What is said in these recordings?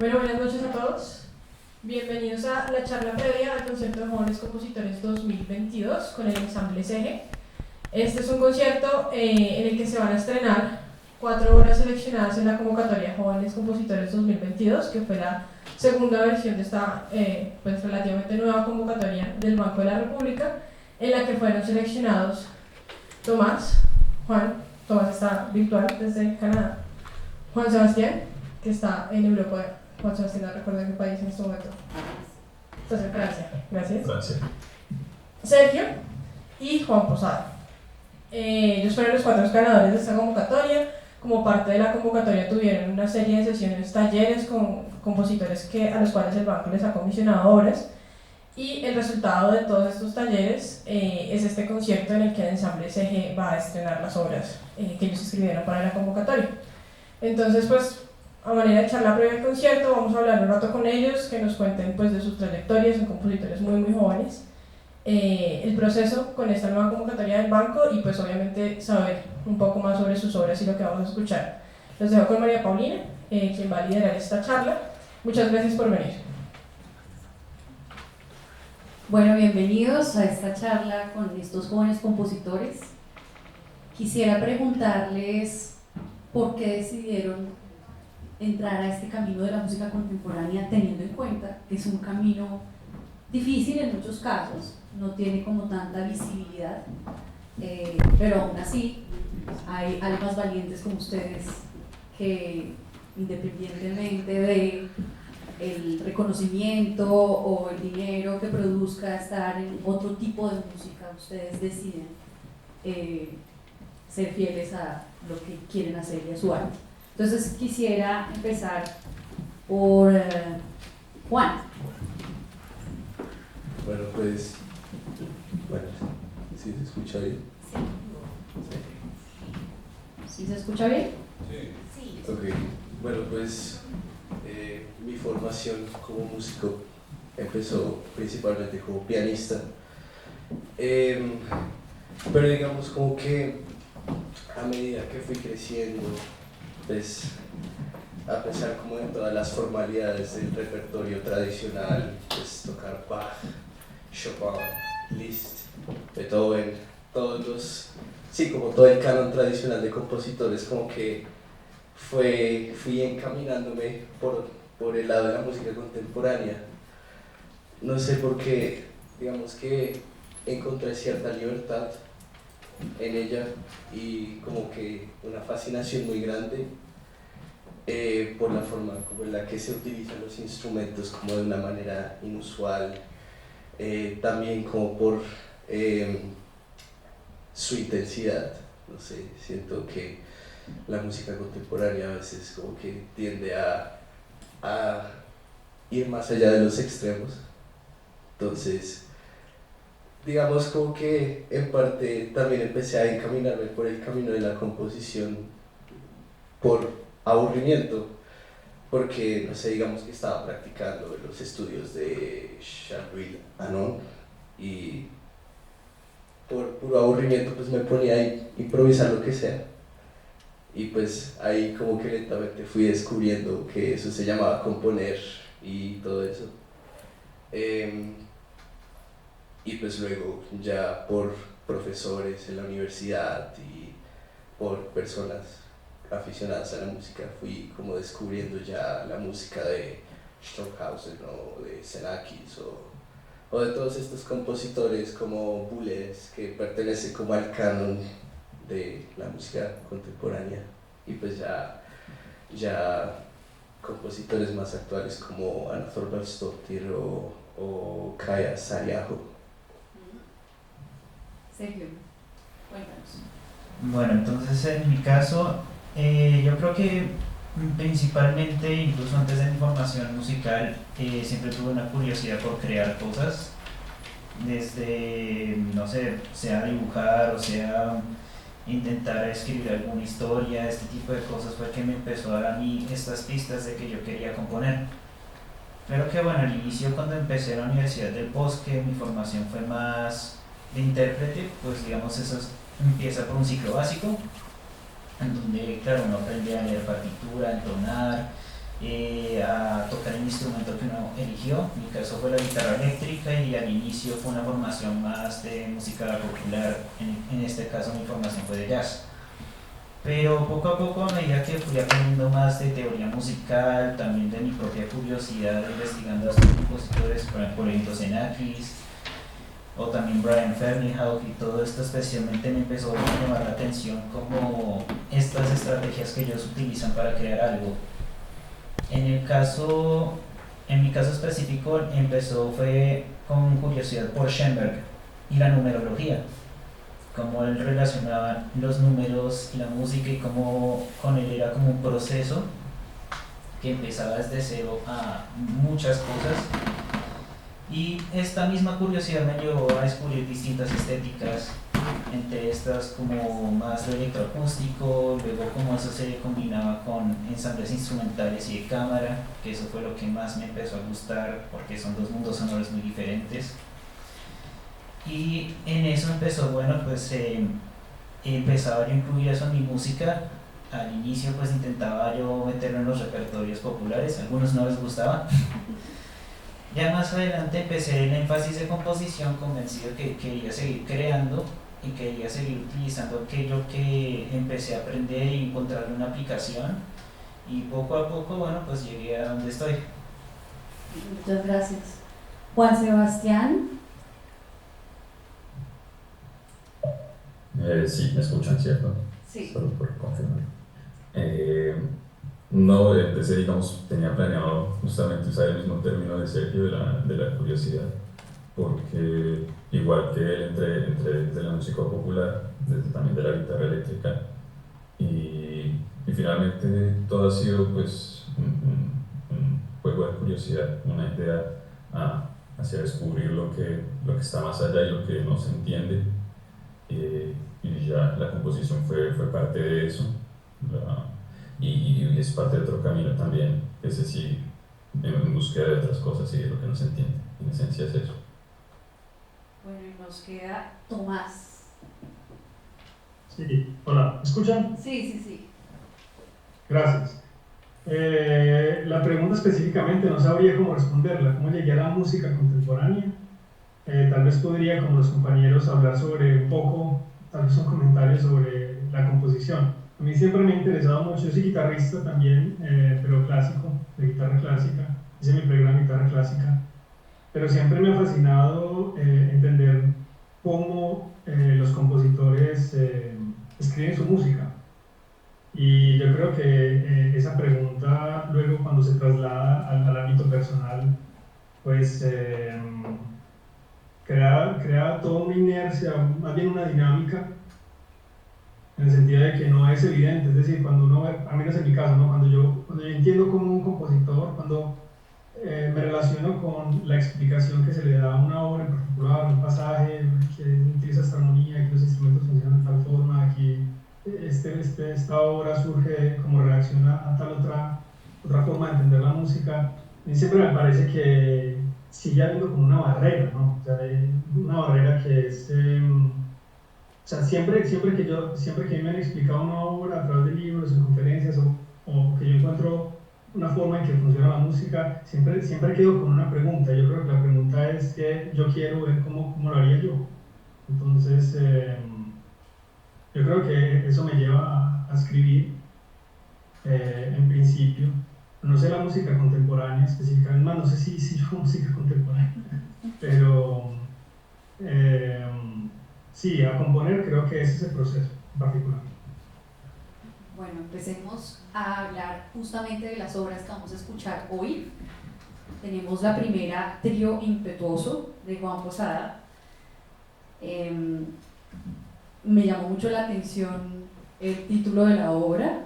Bueno, buenas noches a todos. Bienvenidos a la charla previa al concierto de jóvenes compositores 2022 con el ensamble CG. Este es un concierto en el que se van a estrenar 4 obras seleccionadas en la convocatoria Jóvenes Compositores 2022, que fue la segunda versión de esta pues relativamente nueva convocatoria del Banco de la República, en la que fueron seleccionados Tomás está virtual desde Canadá, Juan Sebastián, que está en Europa. Juan Sebastián, no recuerdo en qué país en este momento. Estás en Francia, gracias. Francia. Sergio y Juan Posada. Ellos fueron los 4 ganadores de esta convocatoria. Como parte de la convocatoria tuvieron una serie de sesiones, talleres con compositores a los cuales el banco les ha comisionado obras. Y el resultado de todos estos talleres es este concierto en el que el ensamble CG va a estrenar las obras que ellos escribieron para la convocatoria. Entonces, pues, a manera de charla previa al concierto, vamos a hablar un rato con ellos, que nos cuenten pues de sus trayectorias, son compositores muy jóvenes, el proceso con esta nueva convocatoria del banco y pues obviamente saber un poco más sobre sus obras y lo que vamos a escuchar. Los dejo con María Paulina, quien va a liderar esta charla. Muchas gracias por venir. Bueno, bienvenidos a esta charla con estos jóvenes compositores. Quisiera preguntarles por qué decidieron entrar a este camino de la música contemporánea, teniendo en cuenta que es un camino difícil en muchos casos, no tiene como tanta visibilidad, pero aún así hay almas valientes como ustedes que, independientemente de el reconocimiento o el dinero que produzca estar en otro tipo de música, ustedes deciden ser fieles a lo que quieren hacer y a su arte. Entonces quisiera empezar por Juan. Bueno, pues, ¿sí se escucha bien? ¿Sí se escucha bien? Sí. Ok, bueno, pues mi formación como músico empezó principalmente como pianista, pero digamos como que a medida que fui creciendo, pues a pesar como de todas las formalidades del repertorio tradicional, pues tocar Bach, Chopin, Liszt, Beethoven, como todo el canon tradicional de compositores, como que fui encaminándome por el lado de la música contemporánea. No sé por qué, digamos que encontré cierta libertad en ella y como que una fascinación muy grande por la forma como en la que se utilizan los instrumentos como de una manera inusual, también como por su intensidad. No sé, siento que la música contemporánea a veces como que tiende a ir más allá de los extremos. Entonces, digamos como que en parte también empecé a encaminarme por el camino de la composición por aburrimiento, porque no sé, digamos que estaba practicando los estudios de Charles Anon y por puro aburrimiento pues me ponía a improvisar lo que sea, y pues ahí como que lentamente fui descubriendo que eso se llamaba componer y todo eso. Y pues luego ya por profesores en la universidad y por personas aficionadas a la música fui como descubriendo ya la música de Stockhausen o de Xenakis o de todos estos compositores como Boulez, que pertenecen como al canon de la música contemporánea, y pues ya compositores más actuales como Anna Thorvaldsdottir o Kaja Saariaho. Sergio, cuéntanos. Bueno, entonces en mi caso, yo creo que principalmente, incluso antes de mi formación musical, siempre tuve una curiosidad por crear cosas, desde, no sé, sea dibujar o sea intentar escribir alguna historia. Este tipo de cosas fue que me empezó a dar a mí estas pistas de que yo quería componer. Pero que bueno, al inicio, cuando empecé en la Universidad del Bosque, mi formación fue más de intérprete, pues digamos eso empieza por un ciclo básico, en donde claro, uno aprende a leer partitura, a entonar, a tocar el instrumento que uno eligió. En mi caso fue la guitarra eléctrica y al inicio fue una formación más de música popular, en este caso mi formación fue de jazz. Pero poco a poco, a medida que fui aprendiendo más de teoría musical, también de mi propia curiosidad investigando a estos compositores, por ejemplo Xenakis, o también Brian Ferneyhough y todo esto, especialmente me empezó a llamar la atención como estas estrategias que ellos utilizan para crear algo. En mi caso específico fue con curiosidad por Schoenberg y la numerología, cómo él relacionaba los números y la música y cómo con él era como un proceso que empezaba desde cero a muchas cosas. Y esta misma curiosidad me llevó a descubrir distintas estéticas, entre estas como más lo electroacústico, luego cómo eso se combinaba con ensambles instrumentales y de cámara, que eso fue lo que más me empezó a gustar porque son dos mundos sonoros muy diferentes. Y en eso empezó, bueno, pues empezaba yo a incluir eso en mi música. Al inicio pues intentaba yo meterlo en los repertorios populares, a algunos no les gustaba. Ya más adelante empecé el énfasis de composición, convencido que quería seguir creando y quería seguir utilizando aquello que empecé a aprender y encontrarle una aplicación. Y poco a poco, bueno, pues llegué a donde estoy. Muchas gracias. Juan Sebastián. Sí, me escuchan, ¿cierto? Sí. Solo por confirmar. No, empecé, digamos, tenía planeado justamente usar el mismo término de Sergio de la curiosidad, porque igual que él entré desde la música popular, desde también de la guitarra eléctrica, y finalmente todo ha sido pues un juego de curiosidad, una idea hacia descubrir lo que está más allá y lo que no se entiende. Y ya la composición fue parte de eso, y es parte de otro camino también, es decir, en búsqueda de otras cosas y de lo que no se entiende. En esencia es eso. Bueno, y nos queda Tomás. Sí, hola, ¿me escuchan? Sí. Gracias. La pregunta específicamente no sabría cómo responderla, cómo llegué a la música contemporánea. Tal vez podría, como los compañeros, hablar sobre un poco, tal vez un comentario sobre la composición. A mí siempre me ha interesado mucho, yo soy guitarrista también, pero clásico, de guitarra clásica, hice mi pregrado en guitarra clásica, pero siempre me ha fascinado entender cómo los compositores escriben su música. Y yo creo que esa pregunta luego cuando se traslada al ámbito personal, pues crea toda una inercia, más bien una dinámica, en el sentido de que no es evidente, es decir, cuando uno, a menos en mi caso, ¿no? cuando yo entiendo como un compositor, cuando me relaciono con la explicación que se le da a una obra en particular, un pasaje que utiliza esta armonía, que los instrumentos funcionan de tal forma, que esta obra surge como reacción a tal otra forma de entender la música, a mí siempre me parece que sigue habiendo como una barrera, ¿no? O sea, una barrera que es... o sea, siempre que me han explicado una obra a través de libros, en conferencias, o que yo encuentro una forma en que funciona la música, siempre quedo con una pregunta. Yo creo que la pregunta es que yo quiero ver cómo lo haría yo. Entonces, yo creo que eso me lleva a escribir, en principio. No sé la música contemporánea específicamente, más no sé si yo música contemporánea, pero sí, a componer creo que ese es el proceso en particular. Bueno, empecemos a hablar justamente de las obras que vamos a escuchar hoy. Tenemos la primera, Trío Impetuoso, de Juan Posada. Me llamó mucho la atención el título de la obra.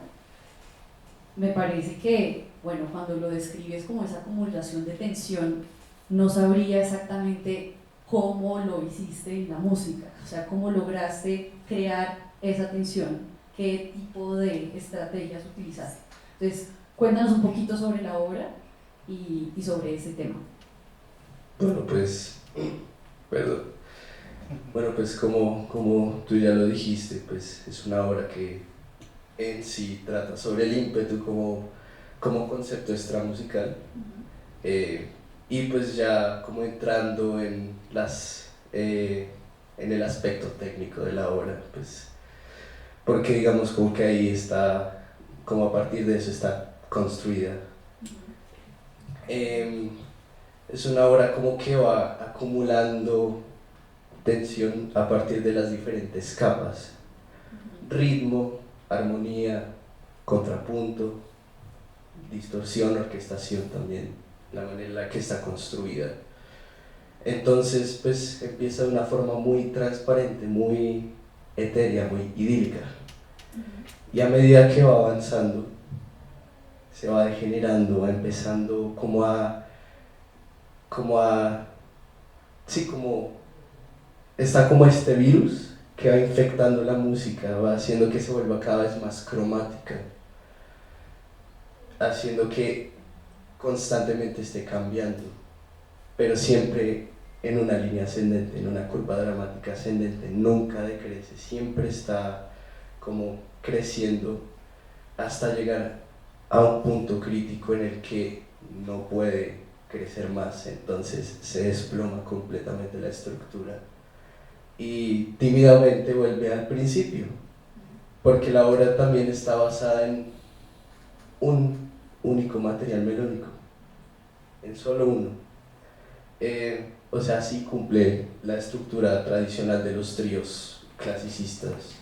Me parece que, bueno, cuando lo describes como esa acumulación de tensión, no sabría exactamente cómo lo hiciste en la música, o sea, cómo lograste crear esa tensión, qué tipo de estrategias utilizaste. Entonces, cuéntanos un poquito sobre la obra y sobre ese tema. Bueno, pues, perdón. Bueno, pues como tú ya lo dijiste, pues es una obra que en sí trata sobre el ímpetu como como concepto extramusical. Y pues ya como entrando en en el aspecto técnico de la obra, pues porque digamos como que ahí está, como a partir de eso está construida. Es una obra como que va acumulando tensión a partir de las diferentes capas: ritmo, armonía, contrapunto, distorsión, orquestación también, la manera en la que está construida. Entonces pues empieza de una forma muy transparente, muy etérea, muy idílica, y a medida que va avanzando se va degenerando, va empezando sí, como está como este virus que va infectando la música, va haciendo que se vuelva cada vez más cromática, haciendo que constantemente esté cambiando, pero siempre en una línea ascendente, en una curva dramática ascendente, nunca decrece, siempre está como creciendo hasta llegar a un punto crítico en el que no puede crecer más, entonces se desploma completamente la estructura y tímidamente vuelve al principio, porque la obra también está basada en un único material melódico, en solo uno. O sea, sí cumple la estructura tradicional de los tríos clasicistas,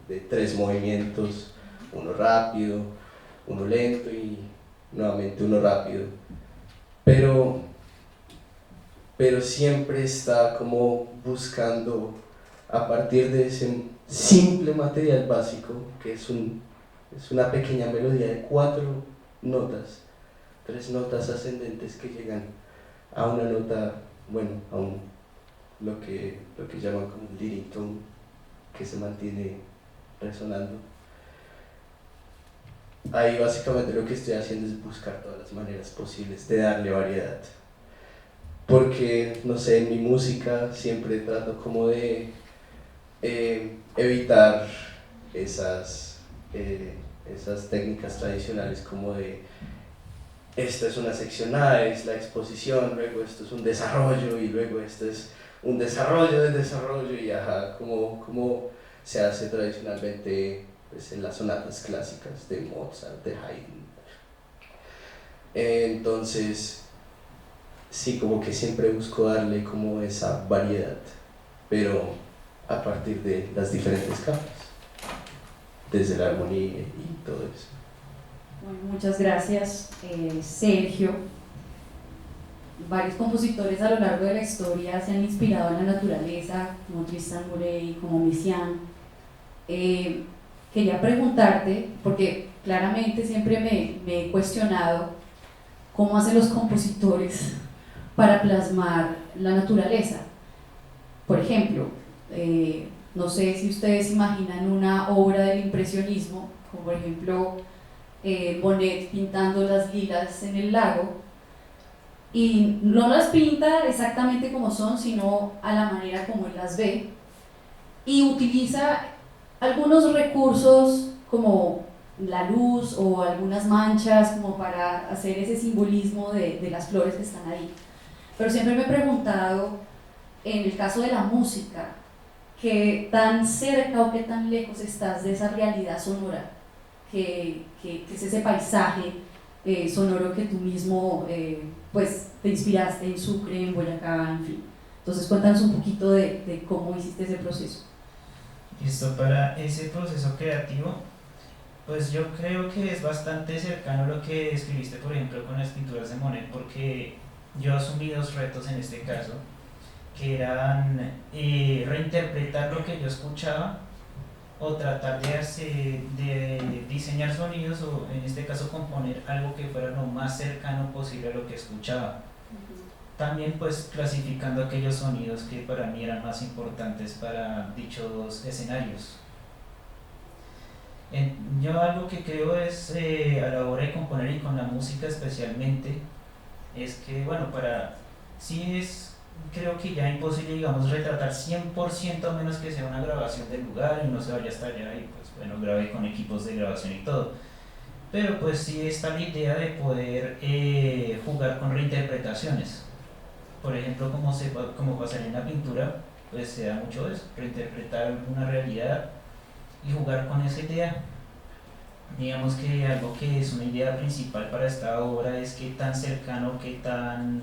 de 3 movimientos, uno rápido, uno lento y nuevamente uno rápido, pero siempre está como buscando, a partir de ese simple material básico, que es una pequeña melodía de 4 notas, 3 notas ascendentes que llegan a una nota, bueno, a lo que llaman como un leading tone, que se mantiene resonando. Ahí básicamente lo que estoy haciendo es buscar todas las maneras posibles de darle variedad, porque, no sé, en mi música siempre trato como de evitar esas técnicas tradicionales, como de esta es una sección A, es la exposición, luego esto es un desarrollo y luego esto es un desarrollo del desarrollo, y ajá, como se hace tradicionalmente pues, en las sonatas clásicas de Mozart, de Haydn. Entonces sí, como que siempre busco darle como esa variedad, pero a partir de las diferentes capas, desde la armonía y todo eso. Bueno, muchas gracias, Sergio. Varios compositores a lo largo de la historia se han inspirado en la naturaleza, como Tristan Murray, como Messiaen. Quería preguntarte, porque claramente siempre me he cuestionado cómo hacen los compositores para plasmar la naturaleza. Por ejemplo, no sé si ustedes imaginan una obra del impresionismo, como por ejemplo Monet pintando las lilas en el lago, y no las pinta exactamente como son, sino a la manera como él las ve, y utiliza algunos recursos como la luz o algunas manchas como para hacer ese simbolismo de las flores que están ahí. Pero siempre me he preguntado, en el caso de la música, qué tan cerca o qué tan lejos estás de esa realidad sonora, que es ese paisaje sonoro que tú mismo pues, te inspiraste en Sucre, en Boyacá, en fin. Entonces cuéntanos un poquito de cómo hiciste ese proceso. Listo, para ese proceso creativo, pues yo creo que es bastante cercano a lo que escribiste, por ejemplo, con las pinturas de Monet, porque yo asumí 2 retos en este caso, que eran reinterpretar lo que yo escuchaba o tratar de diseñar sonidos, o en este caso componer algo que fuera lo más cercano posible a lo que escuchaba. También pues clasificando aquellos sonidos que para mí eran más importantes para dichos escenarios. Yo algo que creo es, a la hora de componer y con la música especialmente, es que bueno, creo que ya imposible, digamos, retratar 100% a menos que sea una grabación del lugar y no se vaya hasta allá y pues bueno, grabé con equipos de grabación y todo. pero pues sí está la idea de poder jugar con reinterpretaciones. Por ejemplo, como pasaría en la pintura, pues se da mucho eso, reinterpretar una realidad y jugar con esa idea. Digamos que algo que es una idea principal para esta obra es qué tan cercano, qué tan,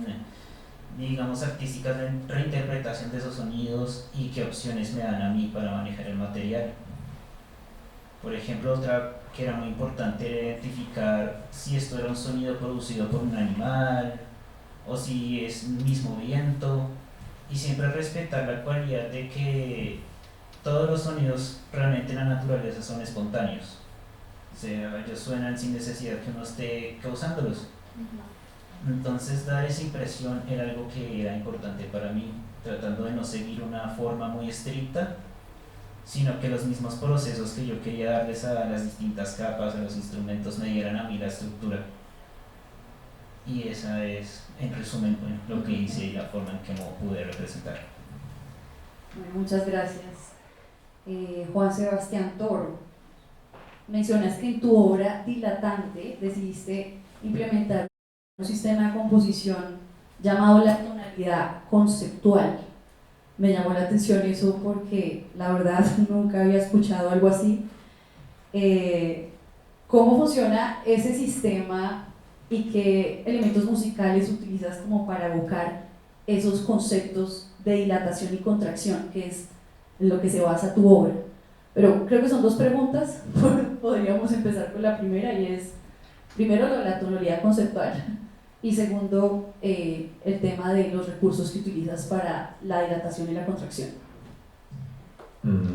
digamos, artísticas de reinterpretación de esos sonidos y qué opciones me dan a mí para manejar el material. Por ejemplo, otra que era muy importante era identificar si esto era un sonido producido por un animal o si es el mismo viento, y siempre respetar la cualidad de que todos los sonidos realmente en la naturaleza son espontáneos. O sea, ellos suenan sin necesidad que uno esté causándolos. Entonces dar esa impresión era algo que era importante para mí, tratando de no seguir una forma muy estricta, sino que los mismos procesos que yo quería darles a las distintas capas, a los instrumentos, me dieran a mí la estructura. Y esa es, en resumen, lo que hice y la forma en que me pude representar. Bueno, muchas gracias. Juan Sebastián Toro, mencionas que en tu obra Dilatante decidiste implementar un sistema de composición llamado la tonalidad conceptual. Me llamó la atención eso porque la verdad nunca había escuchado algo así. ¿Cómo funciona ese sistema y qué elementos musicales utilizas como para evocar esos conceptos de dilatación y contracción, que es en lo que se basa tu obra? Pero creo que son dos preguntas. Podríamos empezar con la primera, y es, primero, lo de la tonalidad conceptual, y segundo, el tema de los recursos que utilizas para la dilatación y la contracción.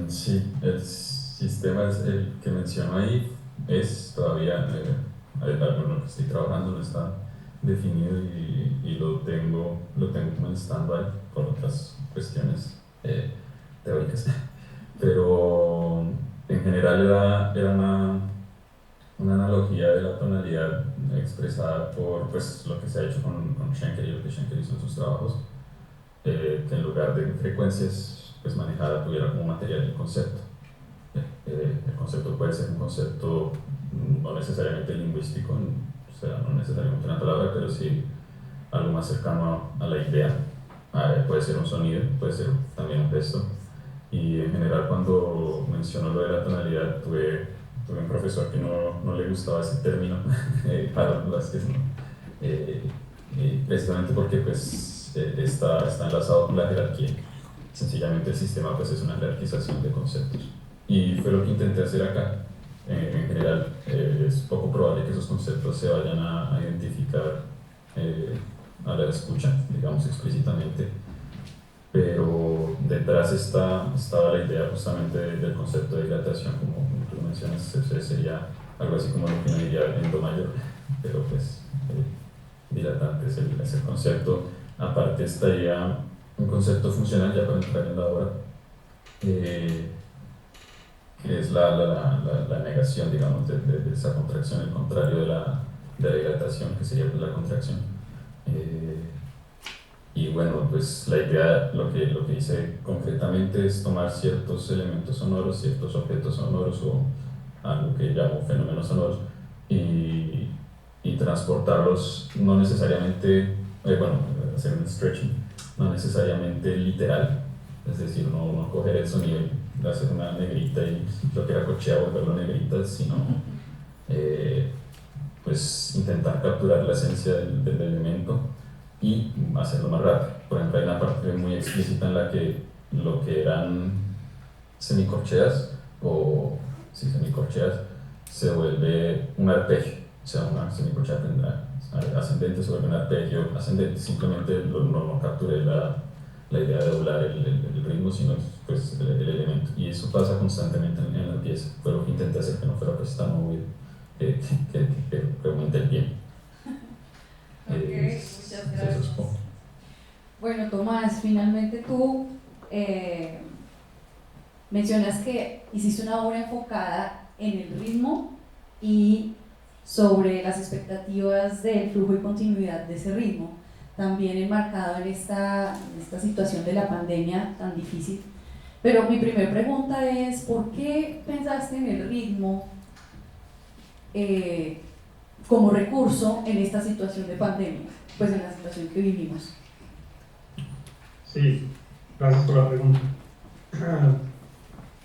Sí, el sistema es el que menciono ahí, es todavía algo en lo que estoy trabajando, no está definido y lo tengo como en stand-by por otras cuestiones teóricas. Pero en general era una analogía de la tonalidad expresada por pues, lo que se ha hecho con Schenker y lo que Schenker hizo en sus trabajos, que en lugar de frecuencias pues, manejada tuviera como material el concepto. El concepto puede ser un concepto no necesariamente lingüístico, o sea, no necesariamente una palabra, pero sí algo más cercano a la idea. Puede ser un sonido, puede ser también un gesto. Y en general cuando menciono lo de la tonalidad tuve un profesor que no le gustaba ese término para las que precisamente porque pues, está enlazado con la jerarquía. Sencillamente el sistema pues, es una jerarquización de conceptos. Y fue lo que intenté hacer acá. En general es poco probable que esos conceptos se vayan a identificar a la escucha, digamos explícitamente, pero detrás estaba la idea justamente del concepto de dilatación, como tú mencionas, sería algo así como lo que uno diría en do mayor, pero pues dilatante es el concepto. Aparte estaría un concepto funcional, ya para entrar en la obra, que es la negación, digamos, de esa contracción, el contrario de la dilatación, que sería pues, la contracción. Y bueno, pues la idea, lo que hice concretamente es tomar ciertos elementos sonoros, ciertos objetos sonoros o algo que llamo fenómenos sonoros y transportarlos no necesariamente, bueno, hacer un stretching, no necesariamente literal, es decir, no coger el sonido y hacer una negrita y lo que era cochea volverlo negrita, sino pues intentar capturar la esencia del elemento y hacerlo más rápido. Por ejemplo, hay una parte muy explícita en la que lo que eran semicorcheas o semicorcheas se vuelve un arpegio, o sea, una semicorchea tendrá ascendente, se vuelve un arpegio ascendente, simplemente no capturé la idea de doblar el ritmo, sino pues, el elemento, y eso pasa constantemente en la pieza. Fue lo que intenté hacer, que no fuera pues tan movido, que aumente el tiempo. Muchas gracias. Bueno, Tomás, finalmente tú mencionas que hiciste una obra enfocada en el ritmo y sobre las expectativas del flujo y continuidad de ese ritmo, también enmarcado en esta situación de la pandemia tan difícil. Pero mi primera pregunta es, ¿por qué pensaste en el ritmo como recurso en esta situación de pandemia, pues en la situación que vivimos? Sí, gracias por la pregunta.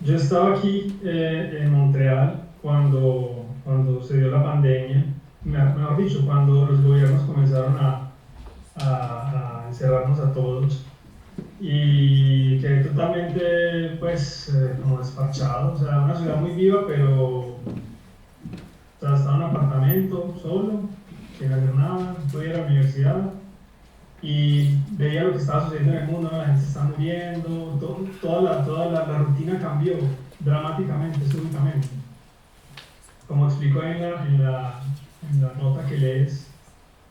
Yo estaba aquí en Montreal cuando se dio la pandemia, mejor dicho, cuando los gobiernos comenzaron a encerrarnos a todos, y quedé totalmente pues como desparchado, o sea, una ciudad muy viva, pero o sea, estaba en un apartamento solo, sin hacer nada, no podía ir a la universidad y veía lo que estaba sucediendo en el mundo, ¿no? La gente se está muriendo, toda la rutina cambió dramáticamente, súbitamente. Como explico en la nota que lees,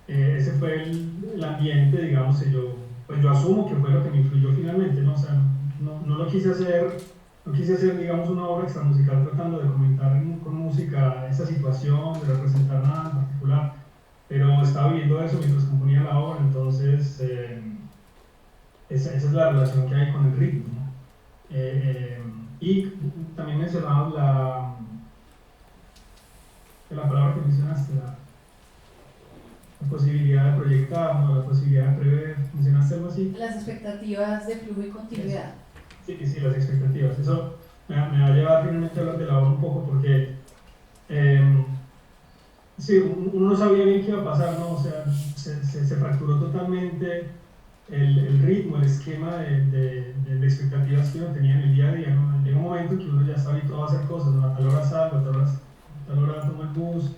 ese fue el ambiente, digamos, que yo asumo que fue lo que me influyó finalmente, ¿no? O sea, no lo quise hacer, no quise hacer, digamos, una obra extramusical tratando de comentar con música esa situación, de representar nada en particular, pero estaba viviendo eso mientras componía la obra, entonces esa es la relación que hay con el ritmo, ¿no? Y también mencionabas la palabra que mencionaste, la posibilidad de proyectar, ¿no? La posibilidad de prever, ¿mencionaste algo así? Las expectativas de flujo y continuidad. Sí, las expectativas. Eso me va a llevar finalmente a hablar de la obra un poco porque sí, uno no sabía bien qué iba a pasar, ¿no? O sea, se fracturó totalmente el ritmo, el esquema de expectativas que uno tenía en el día a día, ¿no? Llega un momento que uno ya está habituado a hacer cosas, ¿no? A tal hora salgo, a tal hora tomo el bus,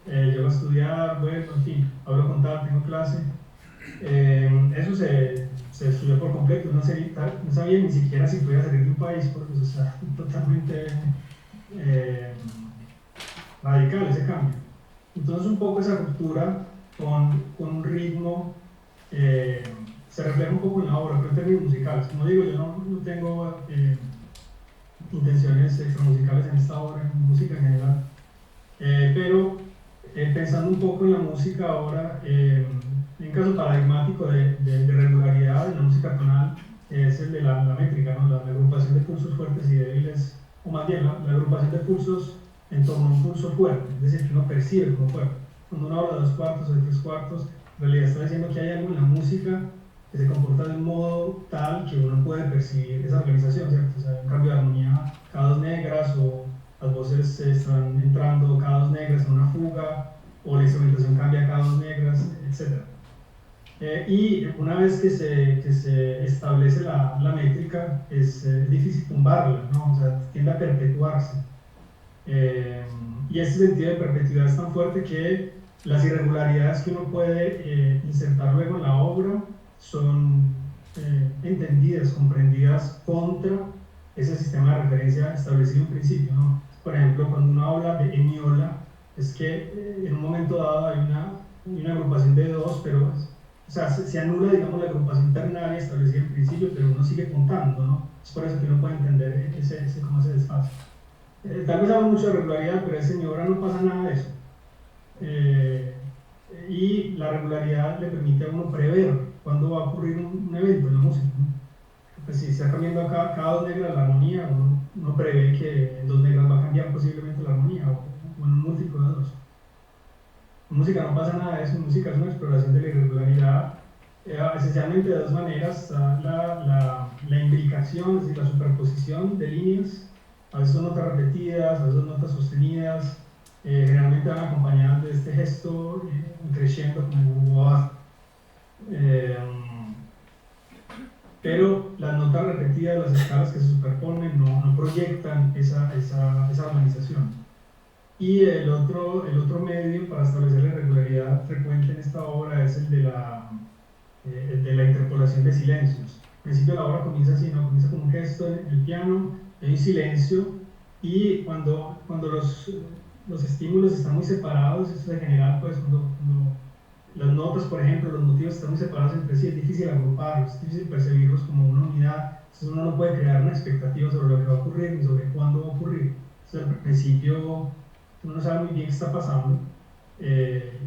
llego a estudiar, bueno, en fin, hablo con tal, tengo clase. Eso se destruyó por completo, no sabía ni siquiera si podía salir de un país porque eso está totalmente radical ese cambio. Entonces un poco esa ruptura con un ritmo se refleja un poco en la obra, pero en términos musicales. Como digo, yo no tengo intenciones extramusicales en esta obra, en música en general, pero pensando un poco en la música ahora, hay un caso paradigmático de regularidad en la música tonal, es el de la métrica, ¿no? La agrupación de pulsos fuertes y débiles, o más bien la agrupación de pulsos en torno a un pulso fuerte, es decir, que uno percibe como fuerte. Cuando uno habla de 2 cuartos o de 3 cuartos, en realidad está diciendo que hay algo en la música que se comporta de un modo tal que uno puede percibir esa organización, ¿cierto? O sea, un cambio de armonía, cada 2 negras, o las voces están entrando cada 2 negras en una fuga, o la instrumentación cambia cada 2 negras, etc. Y una vez que se establece la métrica, es difícil tumbarla, ¿no? O sea, tiende a perpetuarse. Y ese sentido de perpetuidad es tan fuerte que las irregularidades que uno puede insertar luego en la obra son entendidas, comprendidas contra ese sistema de referencia establecido en principio, ¿no? Por ejemplo, cuando uno habla de hemiola, es que en un momento dado hay una agrupación de 2, pero o sea, se anula, digamos, la agrupación ternaria establecida en principio, pero uno sigue contando, ¿no? Es por eso que uno puede entender cómo ese desfase. Tal vez hablo mucho de regularidad, pero en mi obra no pasa nada de eso. Y la regularidad le permite a uno prever cuándo va a ocurrir un evento en la música, ¿no? Pues si está cambiando cada 2 negras la armonía, uno prevé que en 2 negras va a cambiar posiblemente la armonía, o en un múltiplo de 2. En música no pasa nada de eso, en música es una exploración de la irregularidad, esencialmente de 2 maneras. La imbricación, es decir, la superposición de líneas, a veces son notas repetidas, a veces son notas sostenidas, generalmente van acompañadas de este gesto creciendo como va. Pero las notas repetidas, las escalas que se superponen, no proyectan esa organización. Y el otro medio para establecer la irregularidad frecuente en esta obra es el de la interpolación de silencios. Al principio la obra comienza así, ¿no? Comienza con un gesto en el piano, hay un silencio, y cuando los estímulos están muy separados, eso se genera, pues, cuando las notas, por ejemplo, los motivos están muy separados entre sí, es difícil agruparlos, es difícil percibirlos como una unidad, entonces uno no puede crear una expectativa sobre lo que va a ocurrir ni sobre cuándo va a ocurrir. Entonces, al principio uno no sabe muy bien qué está pasando,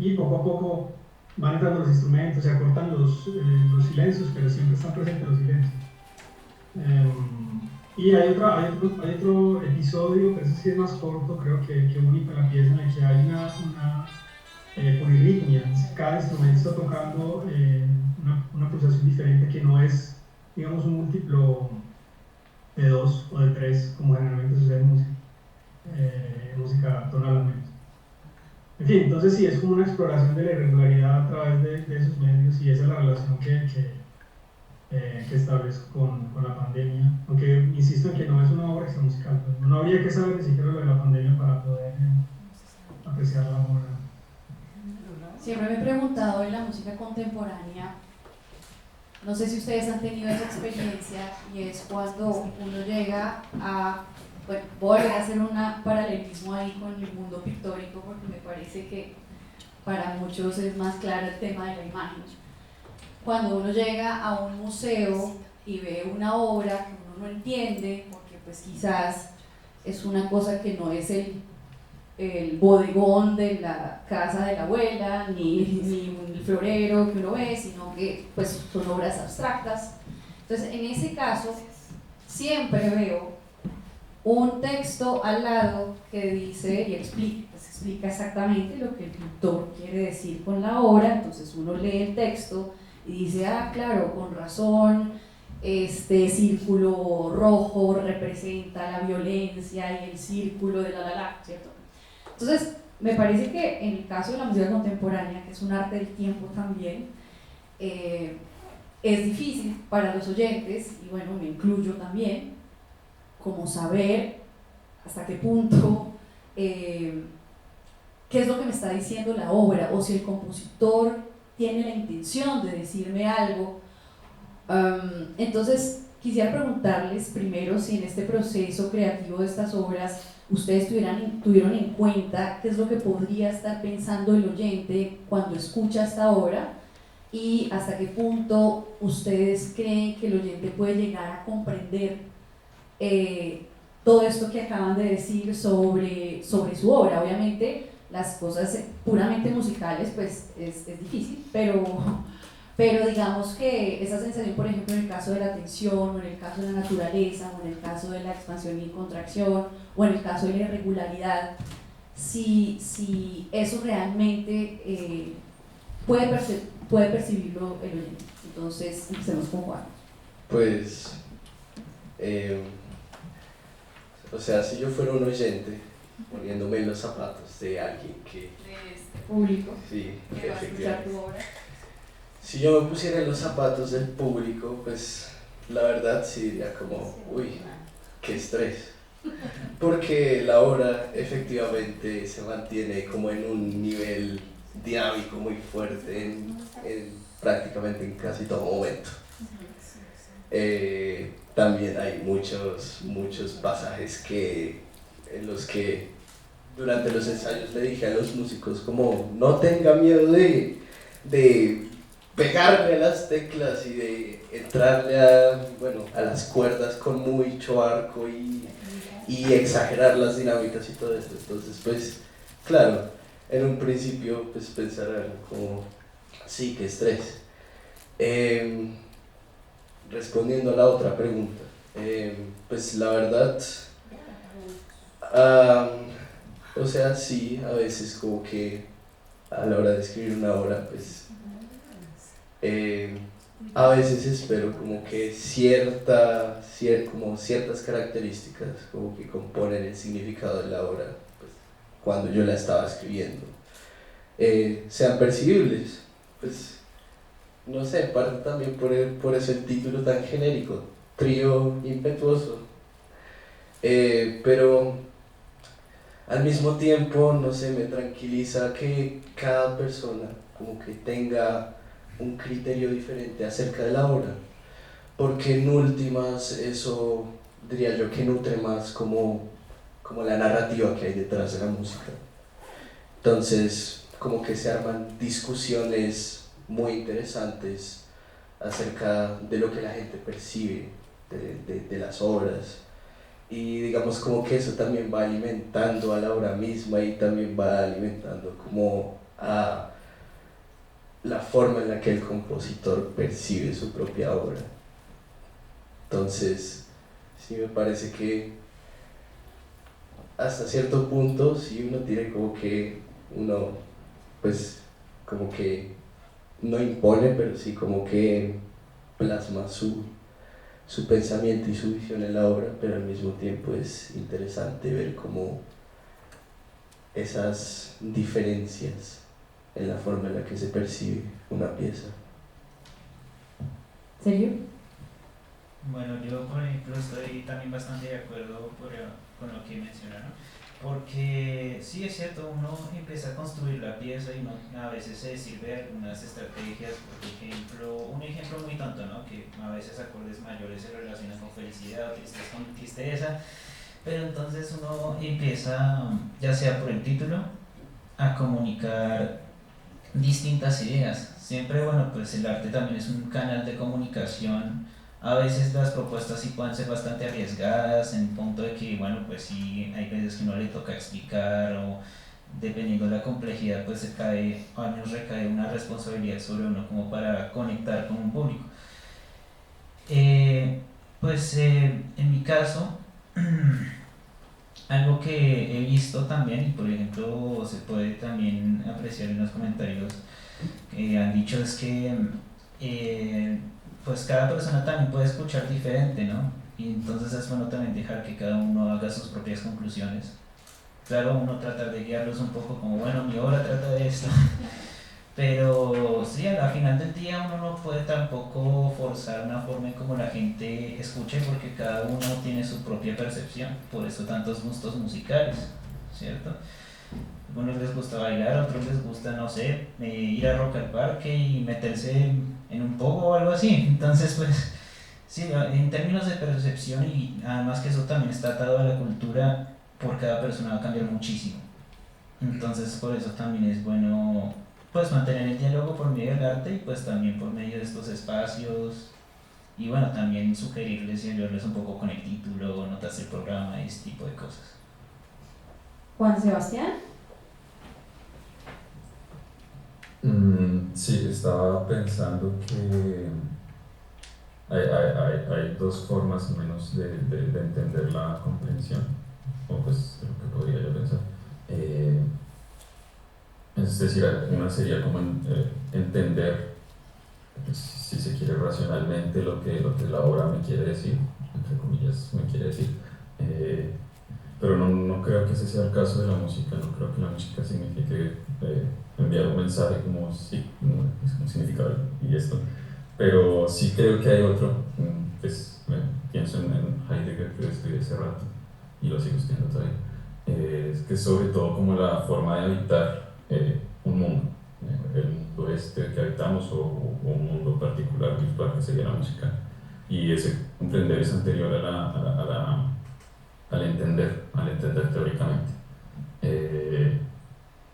y poco a poco van entrando los instrumentos, se acortan los silencios, pero siempre están presentes los silencios. Y hay otro episodio, pero ese sí es más corto, creo que único en la pieza, en el que hay una polirritmia. Cada instrumento está tocando una pulsación diferente que no es, digamos, un múltiplo de dos o de tres, como generalmente sucede en música tonal al menos. En fin, entonces sí, es como una exploración de la irregularidad a través de esos medios y esa es la relación que establezco con la pandemia, aunque insisto en que no es una obra extramusical, pues, no habría que saber ni siquiera lo de la pandemia para poder apreciar la obra. Siempre me he preguntado en la música contemporánea, no sé si ustedes han tenido esa experiencia, y es cuando uno llega a, bueno, voy a hacer un paralelismo ahí con el mundo pictórico porque me parece que para muchos es más claro el tema de la imagen. Cuando uno llega a un museo y ve una obra que uno no entiende, porque pues quizás es una cosa que no es el bodegón de la casa de la abuela, ni el florero que uno ve, sino que pues son obras abstractas. Entonces, en ese caso, siempre veo un texto al lado que dice y explica exactamente lo que el pintor quiere decir con la obra. Entonces uno lee el texto y dice, ah, claro, con razón, este círculo rojo representa la violencia y el círculo de la, ¿cierto? Entonces, me parece que en el caso de la música contemporánea, que es un arte del tiempo también, es difícil para los oyentes, y bueno, me incluyo también, como saber hasta qué punto, qué es lo que me está diciendo la obra, o si el compositor tiene la intención de decirme algo. Entonces, quisiera preguntarles primero si en este proceso creativo de estas obras ustedes tuvieron en cuenta qué es lo que podría estar pensando el oyente cuando escucha esta obra, y hasta qué punto ustedes creen que el oyente puede llegar a comprender todo esto que acaban de decir sobre su obra. Obviamente las cosas puramente musicales pues es difícil, pero digamos que esa sensación, por ejemplo, en el caso de la tensión, o en el caso de la naturaleza, o en el caso de la expansión y contracción, o en el caso de la irregularidad, si eso realmente puede percibirlo el oyente. Entonces, empecemos con Juan. Pues, o sea, si yo fuera un oyente, poniéndome en los zapatos de alguien que... De este público Sí, que va a escuchar tu obra. Si yo me pusiera en los zapatos del público, pues la verdad sí diría como, uy, qué estrés. Porque la obra efectivamente se mantiene como en un nivel dinámico muy fuerte prácticamente en casi todo momento. También hay muchos pasajes en los que durante los ensayos le dije a los músicos como no tenga miedo de pegarle a las teclas y de entrarle a las cuerdas con mucho arco y exagerar las dinámicas y todo esto. Entonces, pues, claro, en un principio pues pensarán como, sí, qué estrés. Respondiendo a la otra pregunta, pues la verdad, o sea, sí, a veces como que a la hora de escribir una obra, pues a veces espero como que como ciertas características como que componen el significado de la obra, pues, cuando yo la estaba escribiendo, sean percibibles, pues no sé, parte también por eso el título tan genérico, Trío Impetuoso, pero al mismo tiempo, no sé, me tranquiliza que cada persona como que tenga un criterio diferente acerca de la obra, porque en últimas eso diría yo que nutre más como la narrativa que hay detrás de la música. Entonces como que se arman discusiones muy interesantes acerca de lo que la gente percibe de las obras, y digamos como que eso también va alimentando a la obra misma y también va alimentando como a la forma en la que el compositor percibe su propia obra. Entonces, Sí, me parece que hasta cierto punto sí uno tiene como que uno pues como que no impone, pero sí como que plasma su pensamiento y su visión en la obra, pero al mismo tiempo es interesante ver cómo esas diferencias en la forma en la que se percibe una pieza. ¿Serio? Bueno, yo por ejemplo estoy también bastante de acuerdo con lo que mencionaron, porque sí es cierto, uno empieza a construir la pieza y a veces se sirve de algunas estrategias, por ejemplo, un ejemplo muy tonto, ¿no? Que a veces acordes mayores se relacionan con felicidad o tristeza con tristeza, pero entonces uno empieza, ya sea por el título, a comunicar distintas ideas. Siempre, bueno, pues el arte también es un canal de comunicación. A veces las propuestas sí pueden ser bastante arriesgadas en punto de que, bueno, pues sí, hay veces que uno le toca explicar o dependiendo de la complejidad, pues años recae una responsabilidad sobre uno como para conectar con un público. Eh, en mi caso, algo que he visto también, y por ejemplo se puede también apreciar en los comentarios que han dicho, es que pues cada persona también puede escuchar diferente, ¿no? Y entonces es bueno también dejar que cada uno haga sus propias conclusiones. Claro, uno trata de guiarlos un poco como, bueno, mi obra trata de esto, pero sí, al final del día uno no puede tampoco forzar una forma en cómo la gente escuche porque cada uno tiene su propia percepción, por eso tantos gustos musicales, ¿cierto? A unos les gusta bailar, a otros les gusta, no sé, ir a Rock al Parque y meterse en un pogo o algo así. Entonces, pues, sí, en términos de percepción y además que eso también está atado a la cultura, por cada persona va a cambiar muchísimo. Entonces, por eso también es bueno, pues, mantener el diálogo por medio del arte y pues también por medio de estos espacios. Y bueno, también sugerirles y ayudarles un poco con el título, notas del programa y ese tipo de cosas. Juan Sebastián. Sí, estaba pensando que hay dos formas al menos de entender la comprensión, o pues de lo que podría yo pensar. Es decir, una sería como entender, pues, si se quiere racionalmente, lo que la obra me quiere decir, entre comillas, me quiere decir. Pero no creo que ese sea el caso de la música, no creo que la música signifique enviar un mensaje como sí, es un significado y esto, pero sí creo que hay otro, pues pienso en Heidegger, que lo estudié hace rato y lo sigo estudiando todavía, es que es sobre todo como la forma de habitar un mundo, el mundo este que habitamos o un mundo particular virtual que sería la música, y ese comprender es anterior al entender teóricamente.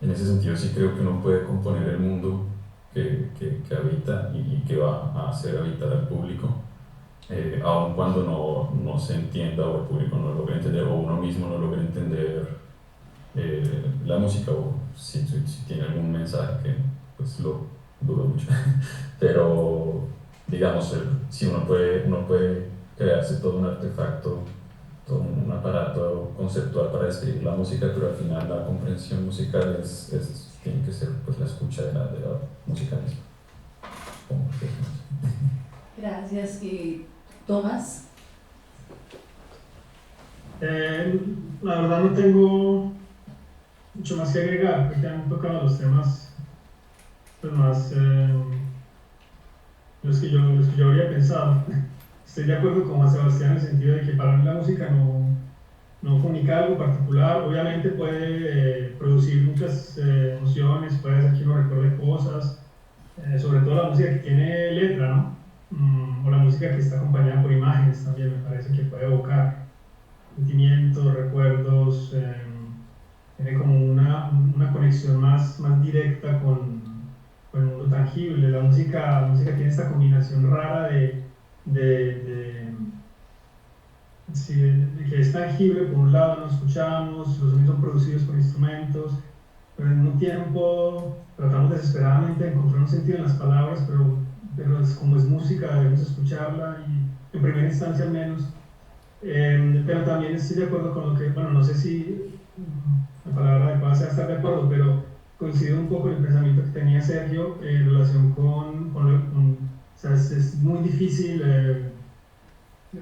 En ese sentido sí creo que uno puede componer el mundo que habita y que va a hacer habitar al público, aun cuando no se entienda o el público no logre entender o uno mismo no logre entender la música o si tiene algún mensaje que pues lo dudo mucho. Pero digamos, si uno puede crearse todo un artefacto, todo un aparato conceptual para describir la música, pero al final la comprensión musical tiene que ser pues, la escucha de la música misma. Gracias. Tomás. La verdad no tengo mucho más que agregar, porque han tocado los temas pues, más los que yo habría pensado. Estoy de acuerdo con Juan Sebastián en el sentido de que para mí la música no comunica algo particular, obviamente puede producir muchas emociones, puede hacer que uno recuerde cosas, sobre todo la música que tiene letra, ¿no? O la música que está acompañada por imágenes también me parece que puede evocar sentimientos, recuerdos, tiene como una conexión más directa con el mundo tangible. La música tiene esta combinación rara de sí, de que es tangible, por un lado no escuchamos, los sonidos son producidos por instrumentos, pero al mismo tiempo tratamos desesperadamente de encontrar un sentido en las palabras, pero como es música debemos escucharla y en primera instancia al menos Pero también estoy de acuerdo con lo que, bueno, no sé si la palabra adecuada sea estar de acuerdo, pero coincido un poco en el pensamiento que tenía Sergio en relación o sea, es muy difícil,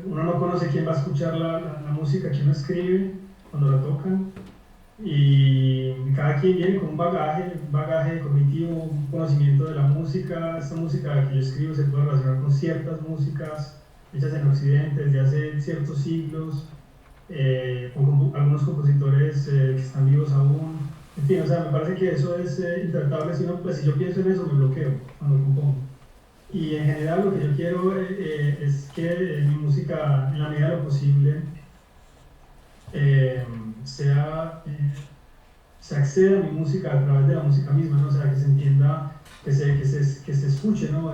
uno no conoce quién va a escuchar la música que uno escribe cuando la tocan, y cada quien viene con un bagaje cognitivo, un conocimiento de la música. Esta música que yo escribo se puede relacionar con ciertas músicas hechas en Occidente desde hace ciertos siglos, con algunos compositores que están vivos aún. En fin, o sea, me parece que eso es intratable. Si yo pienso en eso, me bloqueo cuando compongo. Y en general lo que yo quiero es que mi música, en la medida de lo posible, eh, sea, se acceda a mi música a través de la música misma, ¿no? O sea, que se entienda, que se escuche, ¿no?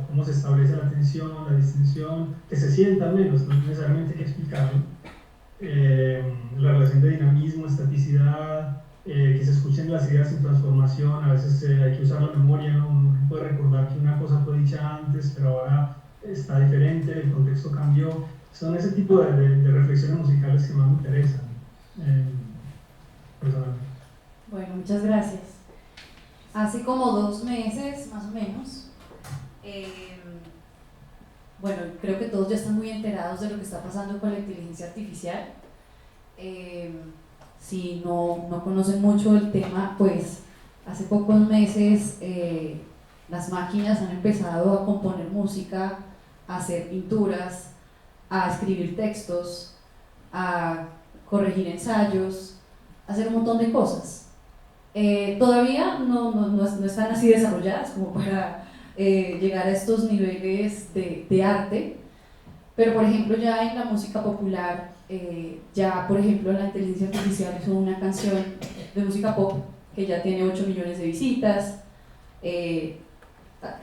Cómo se establece la tensión, la distinción, que se sienta menos, no necesariamente hay que explicarlo. La relación de dinamismo, estaticidad, que se escuchen las ideas en transformación. A veces hay que usar la memoria, ¿no? Uno puede recordar que una cosa fue dicha antes, pero ahora está diferente, el contexto cambió. Son ese tipo de reflexiones musicales que más me interesan, eh, personalmente. Bueno, muchas gracias. Hace como 2 meses, más o menos, bueno, creo que todos ya están muy enterados de lo que está pasando con la inteligencia artificial. Si no conocen mucho el tema, pues hace pocos meses las máquinas han empezado a componer música, a hacer pinturas, a escribir textos, a corregir ensayos, a hacer un montón de cosas. Todavía no están así desarrolladas como para llegar a estos niveles de arte, pero por ejemplo ya en la música popular, ya por ejemplo la inteligencia artificial hizo una canción de música pop que ya tiene 8 millones de visitas,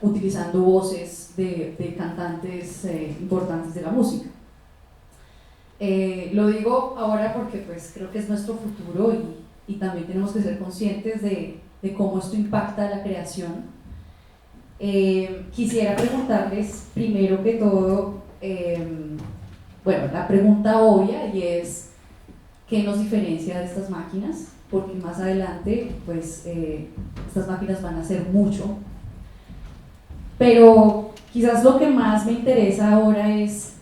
utilizando voces de cantantes importantes de la música. Lo digo ahora porque pues creo que es nuestro futuro y también tenemos que ser conscientes de cómo esto impacta la creación. Quisiera preguntarles primero que todo, bueno, la pregunta obvia, y es ¿qué nos diferencia de estas máquinas? Porque más adelante pues estas máquinas van a hacer mucho, pero quizás lo que más me interesa ahora es,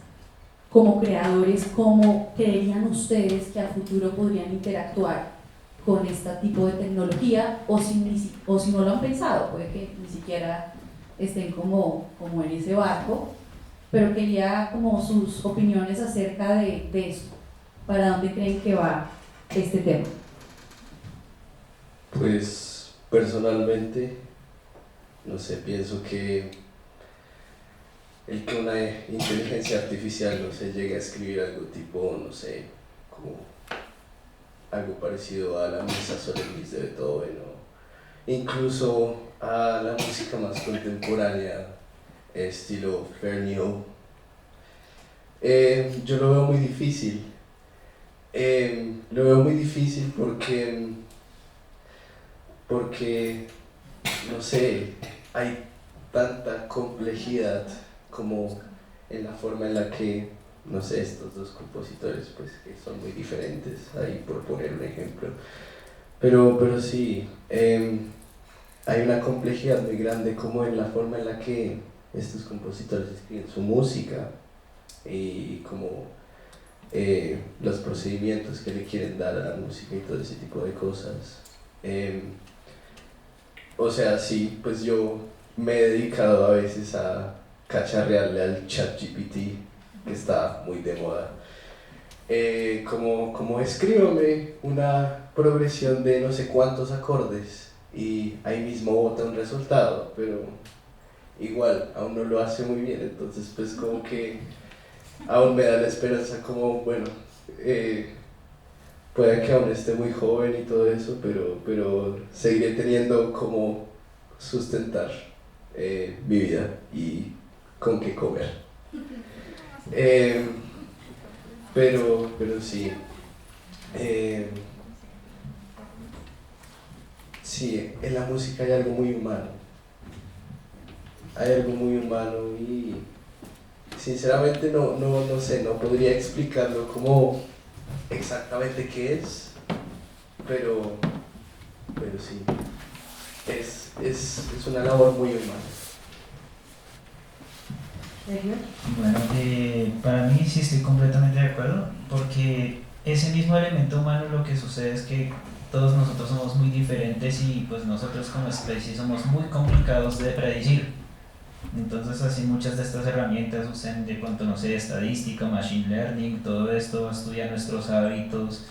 como creadores, ¿cómo creerían ustedes que a futuro podrían interactuar con este tipo de tecnología? O si no lo han pensado, puede que ni siquiera estén como en ese barco, pero quería como sus opiniones acerca de esto. ¿Para dónde creen que va este tema? Pues personalmente, no sé, pienso que el que una inteligencia artificial, no sé, llegue a escribir algo tipo, no sé, como algo parecido a la Misa Solemnis de Beethoven o incluso a la música más contemporánea, estilo Fernio, yo lo veo muy difícil. Lo veo muy difícil porque, no sé, hay tanta complejidad como en la forma en la que, no sé, estos dos compositores, pues que son muy diferentes, ahí por poner un ejemplo, pero sí, hay una complejidad muy grande como en la forma en la que estos compositores escriben su música y como los procedimientos que le quieren dar a la música y todo ese tipo de cosas. O sea, sí, pues yo me he dedicado a veces a cacharrearle al ChatGPT, que está muy de moda. Como escríbame una progresión de no sé cuántos acordes y ahí mismo bota un resultado, pero igual aún no lo hace muy bien, entonces pues como que aún me da la esperanza como, bueno, puede que aún esté muy joven y todo eso, pero seguiré teniendo como sustentar mi vida y con qué comer. Pero sí, sí, en la música hay algo muy humano. Hay algo muy humano y sinceramente no sé, no podría explicarlo como exactamente qué es, pero sí, es una labor muy humana. Sergio. Bueno, para mí sí estoy completamente de acuerdo, porque ese mismo elemento humano lo que sucede es que todos nosotros somos muy diferentes y pues nosotros como especie somos muy complicados de predecir. Entonces así muchas de estas herramientas usan de pronto, no sé, estadística, machine learning, todo esto estudia nuestros hábitos.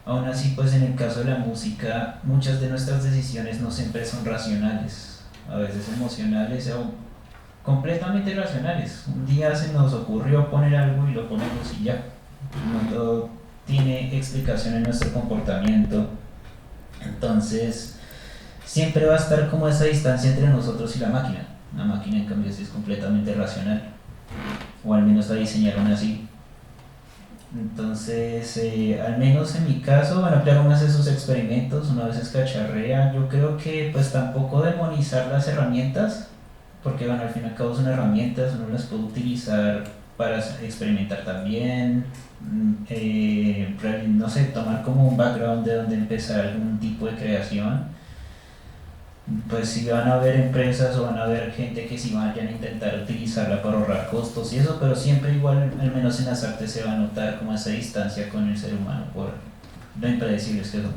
Aún así, pues en el caso de la música, muchas de nuestras decisiones no siempre son racionales, a veces emocionales o completamente racionales. Un día se nos ocurrió poner algo y lo ponemos y ya. No todo tiene explicación en nuestro comportamiento. Entonces, siempre va a estar como esa distancia entre nosotros y la máquina. La máquina, en cambio, sí es completamente racional, o al menos la diseñaron así. Entonces, al menos en mi caso, bueno, claro, uno hace sus experimentos, uno a veces cacharrea. Yo creo que, pues, tampoco demonizar las herramientas, porque, bueno, al fin y al cabo son herramientas, uno las puede utilizar para experimentar también, no sé, tomar como un background de donde empezar algún tipo de creación. Pues si van a haber empresas o van a haber gente que sí vayan a intentar utilizarla para ahorrar costos y eso, pero siempre igual, al menos en las artes se va a notar como esa distancia con el ser humano por lo impredecibles que somos.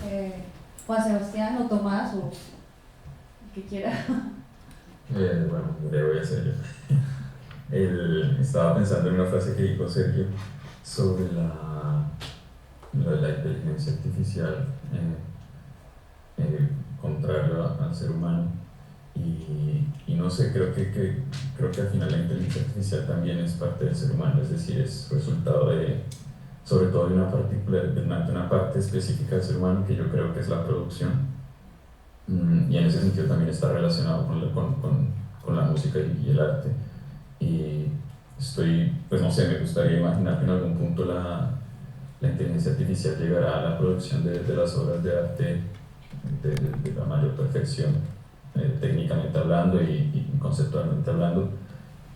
Sí, Juan Sebastián o Tomás o el que quiera. Bueno, le voy a hacer yo. Estaba pensando en una frase que dijo Sergio sobre lo de la inteligencia artificial, contrario al ser humano. Y no sé, creo que al final la inteligencia artificial también es parte del ser humano, es decir, es resultado sobre todo de una parte específica del ser humano que yo creo que es la producción. Y en ese sentido también está relacionado con la música y el arte. Y pues no sé, me gustaría imaginar que en algún punto la inteligencia artificial llegará a la producción de las obras de arte de la mayor perfección, técnicamente hablando y conceptualmente hablando,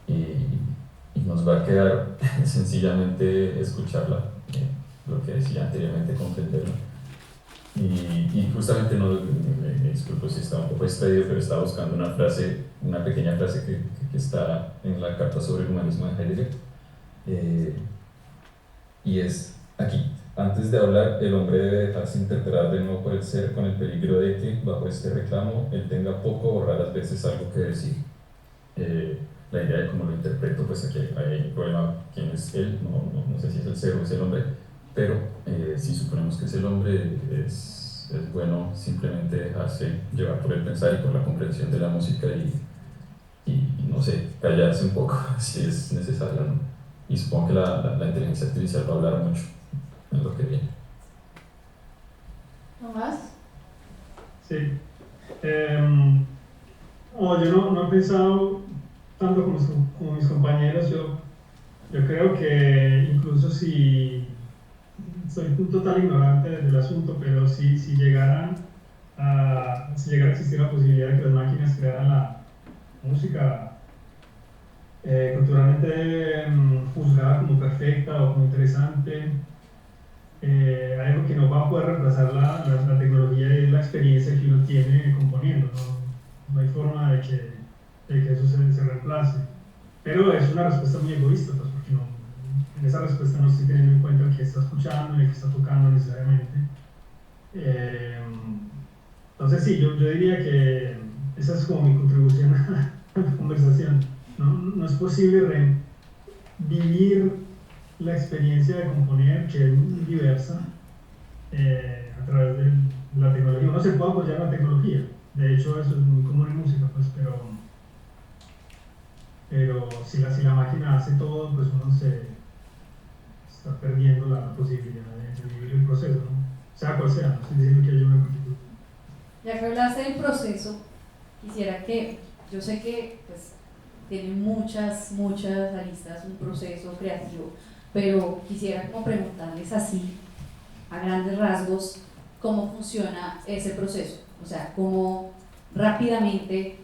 y nos va a quedar sencillamente escucharla, lo que decía anteriormente, comprenderla. Y justamente, no, me disculpo si estaba un poco distraído, pero estaba buscando una pequeña frase que está en la Carta sobre el Humanismo de Heidegger, y es aquí: antes de hablar, el hombre debe dejarse interpelar de nuevo por el ser, con el peligro de que, bajo este reclamo, él tenga poco o raras veces algo que decir. La idea de cómo lo interpreto, pues aquí hay un problema: quién es él, no sé si es el ser o es el hombre, pero si suponemos que es el hombre, es bueno simplemente dejarse llevar por el pensar y por la comprensión de la música y no sé, callarse un poco si es necesario, ¿no? Y supongo que la inteligencia artificial va a hablar mucho en lo que viene. Tomás. Sí. Yo no he pensado tanto como mis compañeros. Yo creo que incluso si soy un total ignorante del asunto, pero si llegara a existir la posibilidad de que las máquinas crearan la música culturalmente juzgada como perfecta o como interesante, algo que no va a poder reemplazar la tecnología y la experiencia que uno tiene componiendo. No hay forma de que eso se reemplace. Pero es una respuesta muy egoísta, pues, porque en esa respuesta no estoy teniendo en cuenta el que está escuchando, el que está tocando necesariamente. Entonces sí, yo diría que esa es como mi contribución a la conversación. No es posible vivir la experiencia de componer, que es muy diversa, a través de la tecnología. Uno se puede apoyar en la tecnología, de hecho eso es muy común en música, pues, pero si la máquina hace todo, pues uno se está perdiendo la posibilidad de vivir el proceso, ¿no? Sea cual sea, no estoy diciendo que haya una particular. Ya que hablaste del proceso, quisiera que, yo sé que pues, tiene muchas aristas, un proceso creativo, pero quisiera como preguntarles así, a grandes rasgos, cómo funciona ese proceso, o sea, cómo rápidamente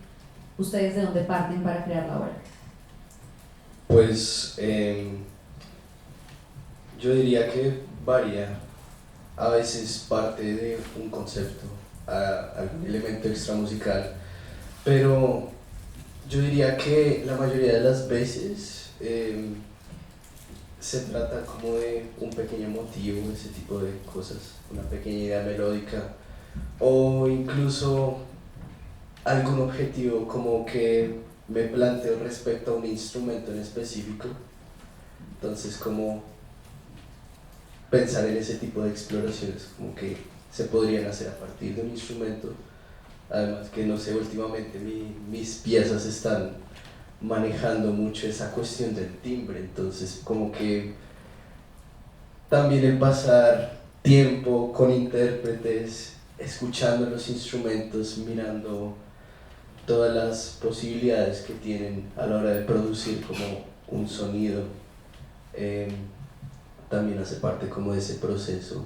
ustedes de dónde parten para crear la obra. Pues yo diría que varía. A veces parte de un concepto, algún elemento extramusical, pero yo diría que la mayoría de las veces se trata como de un pequeño motivo, ese tipo de cosas, una pequeña idea melódica o incluso algún objetivo como que me planteo respecto a un instrumento en específico. Entonces como pensar en ese tipo de exploraciones como que se podrían hacer a partir de un instrumento. Además que no sé, últimamente mis piezas están manejando mucho esa cuestión del timbre, entonces como que también el pasar tiempo con intérpretes, escuchando los instrumentos, mirando todas las posibilidades que tienen a la hora de producir como un sonido, también hace parte como de ese proceso.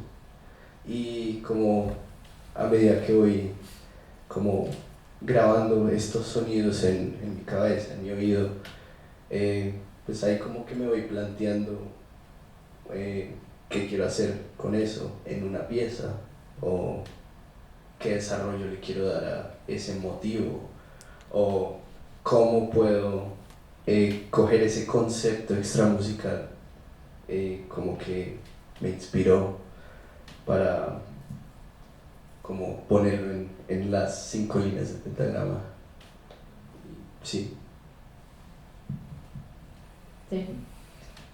Y como a medida que voy como grabando estos sonidos en mi cabeza, en mi oído, pues ahí como que me voy planteando qué quiero hacer con eso en una pieza o qué desarrollo le quiero dar a ese motivo o cómo puedo coger ese concepto extramusical como que me inspiró para como ponerlo en las 5 líneas del pentagrama. Sí. Sí.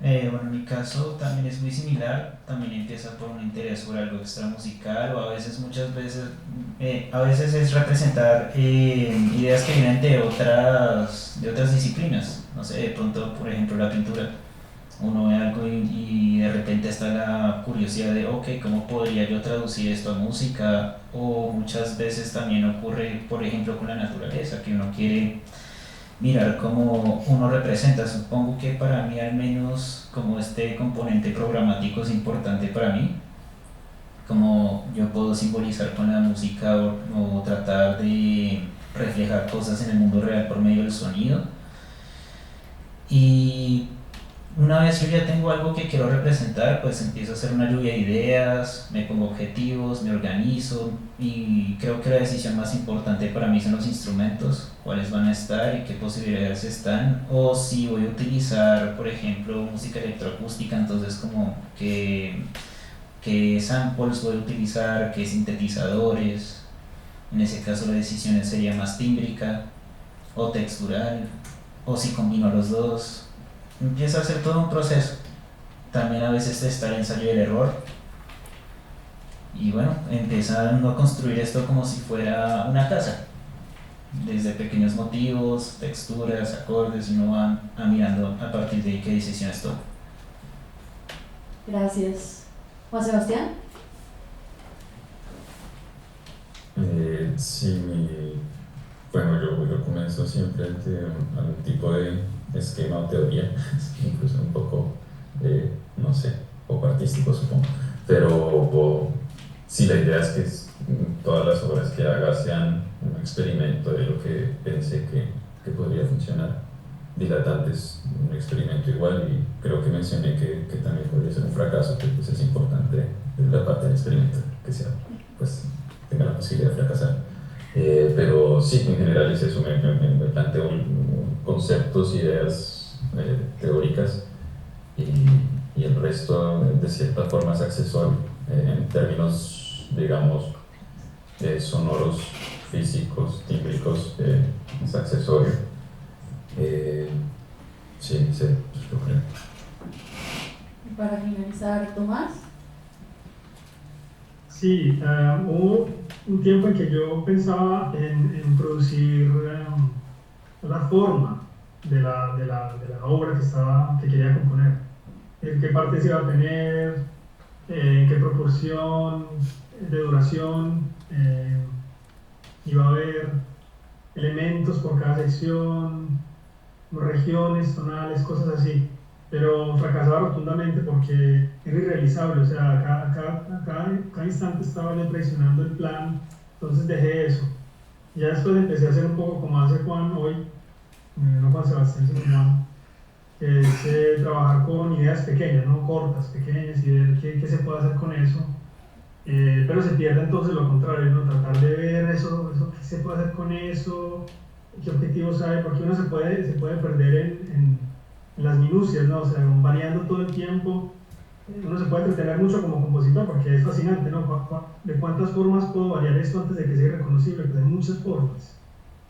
Bueno, en mi caso también es muy similar, también empieza por un interés por algo extramusical o a veces, muchas veces, a veces es representar ideas que vienen de otras disciplinas, no sé, de pronto, por ejemplo, la pintura. Uno ve algo y de repente está la curiosidad de, ok, ¿cómo podría yo traducir esto a música? O muchas veces también ocurre, por ejemplo, con la naturaleza, que uno quiere mirar cómo uno representa. Supongo que para mí al menos como este componente programático es importante para mí, como yo puedo simbolizar con la música o tratar de reflejar cosas en el mundo real por medio del sonido. Y una vez yo ya tengo algo que quiero representar, pues empiezo a hacer una lluvia de ideas, me pongo objetivos, me organizo y creo que la decisión más importante para mí son los instrumentos, cuáles van a estar y qué posibilidades están, o si voy a utilizar, por ejemplo, música electroacústica, entonces como qué samples voy a utilizar, qué sintetizadores, en ese caso la decisión sería más tímbrica o textural, o si combino los dos. Empieza a ser todo un proceso. También a veces está el ensayo y el error. Y bueno, empieza uno a construir esto como si fuera una casa. Desde pequeños motivos, texturas, acordes, uno va mirando a partir de qué decisiones toma. Gracias. Juan Sebastián. Sí, bueno, yo comienzo siempre de algún tipo de esquema o teoría, incluso un poco, no sé, un poco artístico supongo, pero sí, la idea es que todas las obras que haga sean un experimento de lo que pensé que podría funcionar. Dilatante es un experimento igual y creo que mencioné que también podría ser un fracaso, que pues es importante la parte del experimento, que sea, pues tenga la posibilidad de fracasar. Pero sí, en general es eso, me planteo conceptos, ideas teóricas y el resto de cierta forma es accesorio, en términos, digamos, sonoros, físicos, tímbricos, es accesorio. Sí, yo creo. Y para finalizar, Tomás. Sí, hubo un tiempo en que yo pensaba en producir la forma de la obra que quería componer. Qué partes iba a tener, en qué proporción de duración, iba a haber elementos por cada sección, regiones, tonales, cosas así. Pero fracasaba rotundamente porque era irrealizable, o sea, cada instante estaba yo traicionando el plan, entonces dejé eso. Ya después empecé a hacer un poco como hace Juan hoy, no Juan Sebastián, sino Juan, que es trabajar con ideas pequeñas, ¿no? Cortas, pequeñas, y ver qué se puede hacer con eso. Pero se pierde entonces lo contrario, ¿no? Tratar de ver eso, qué se puede hacer con eso, qué objetivos hay, porque uno se puede perder en las minucias, ¿no? O sea, variando todo el tiempo. Uno se puede entretener mucho como compositor porque es fascinante, ¿no? ¿De cuántas formas puedo variar esto antes de que sea irreconocible? Pues hay muchas formas.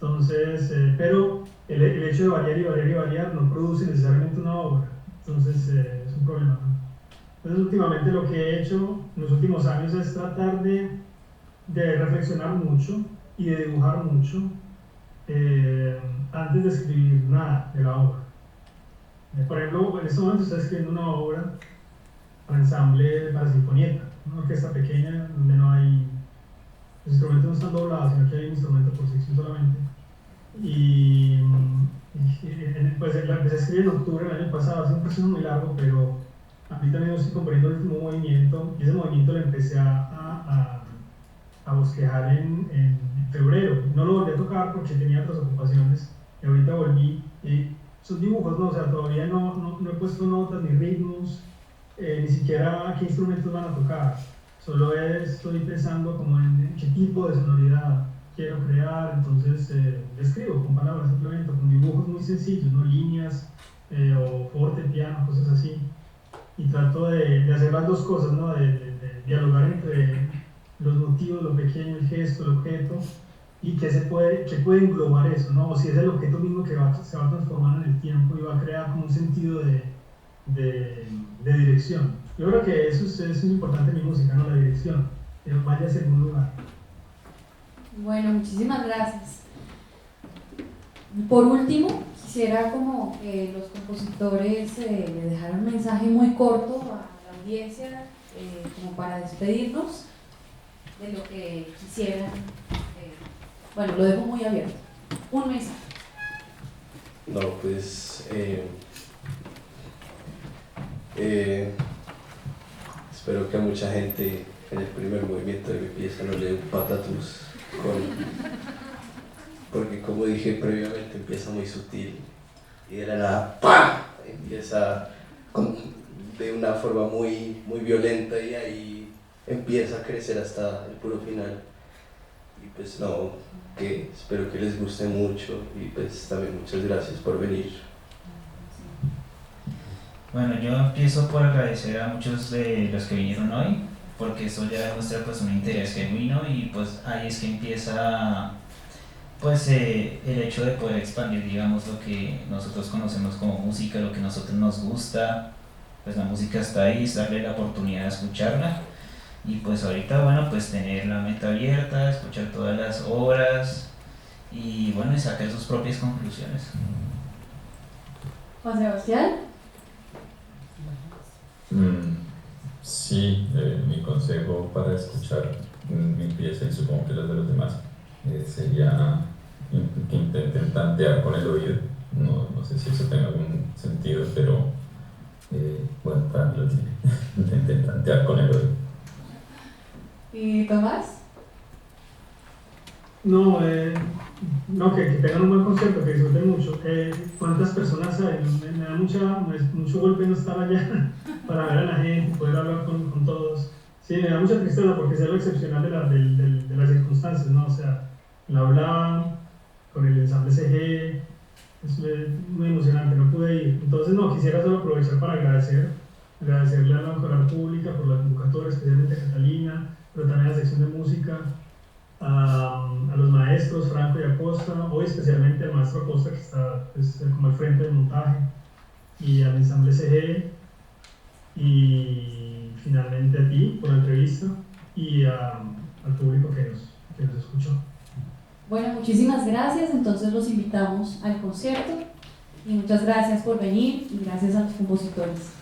Entonces, pero el hecho de variar y variar y variar no produce necesariamente una obra. Entonces, es un problema, ¿no? Entonces, últimamente lo que he hecho en los últimos años es tratar de reflexionar mucho y de dibujar mucho antes de escribir nada de la obra. Por ejemplo, en este momento estoy escribiendo una obra para ensamble, para sinfonieta, una orquesta pequeña donde no hay, los instrumentos no están doblados, sino que hay un instrumento por sección solamente. Pues la empecé a escribir en octubre del año pasado, hace un proceso muy largo, pero a mí también estoy componiendo el último movimiento, y ese movimiento lo empecé a bosquejar en febrero. No lo volví a tocar porque tenía otras ocupaciones, y ahorita volví. Son dibujos, ¿no? O sea, todavía no he puesto notas ni ritmos, ni siquiera qué instrumentos van a tocar. Solo estoy pensando como en qué tipo de sonoridad quiero crear, entonces escribo con palabras simplemente, con dibujos muy sencillos, ¿no? Líneas o forte, piano, cosas así. Y trato de hacer las dos cosas, ¿no? De dialogar entre los motivos, lo pequeño, el gesto, el objeto, y qué puede englobar eso, ¿no? O si es el objeto mismo que se va a transformar en el tiempo y va a crear como un sentido de dirección. Yo creo que eso es muy importante en mi música, ¿no? La dirección, que vaya hacia algún lugar. Bueno, muchísimas gracias. Por último, quisiera como que los compositores le dejaran un mensaje muy corto a la audiencia, como para despedirnos de lo que quisieran. Bueno, lo dejo muy abierto. Un mensaje. No, pues espero que a mucha gente en el primer movimiento de mi pieza no le dé un patatús, porque como dije previamente empieza muy sutil y de la nada ¡pam! Empieza de una forma muy, muy violenta y ahí empieza a crecer hasta el puro final. Y pues no, que espero que les guste mucho y pues también muchas gracias por venir. Bueno, yo empiezo por agradecer a muchos de los que vinieron hoy, porque eso ya demuestra pues un interés genuino y pues ahí es que empieza pues el hecho de poder expandir, digamos, lo que nosotros conocemos como música, lo que a nosotros nos gusta. Pues la música está ahí, es darle la oportunidad de escucharla. Y pues ahorita, bueno, pues tener la mente abierta, escuchar todas las obras y bueno, y sacar sus propias conclusiones. Juan Sebastián. Sí, mi consejo para escuchar mi pieza y supongo que los de los demás sería que intenten tantear con el oído. No sé si eso tenga algún sentido, pero bueno, para mí lo tiene. Intenten tantear con el oído. ¿Y Tomás? No, que tengan un buen concierto, que disfruten mucho. ¿Cuántas personas hay? Me da mucho golpe no estar allá para ver a la gente, poder hablar con todos. Sí, me da mucha tristeza porque es lo excepcional de las circunstancias, ¿no? O sea, la hablaban con el ensamble CG, es muy emocionante, no pude ir. Entonces, no, quisiera solo aprovechar para agradecerle a la Coral Pública por la convocatoria, especialmente a Catalina, pero también a la sección de música, a los maestros Franco y Acosta, hoy especialmente al maestro Acosta, que está pues, como al frente del montaje, y al ensamble CG, y finalmente a ti por la entrevista, y al público que nos escuchó. Bueno, muchísimas gracias. Entonces los invitamos al concierto y muchas gracias por venir y gracias a los compositores.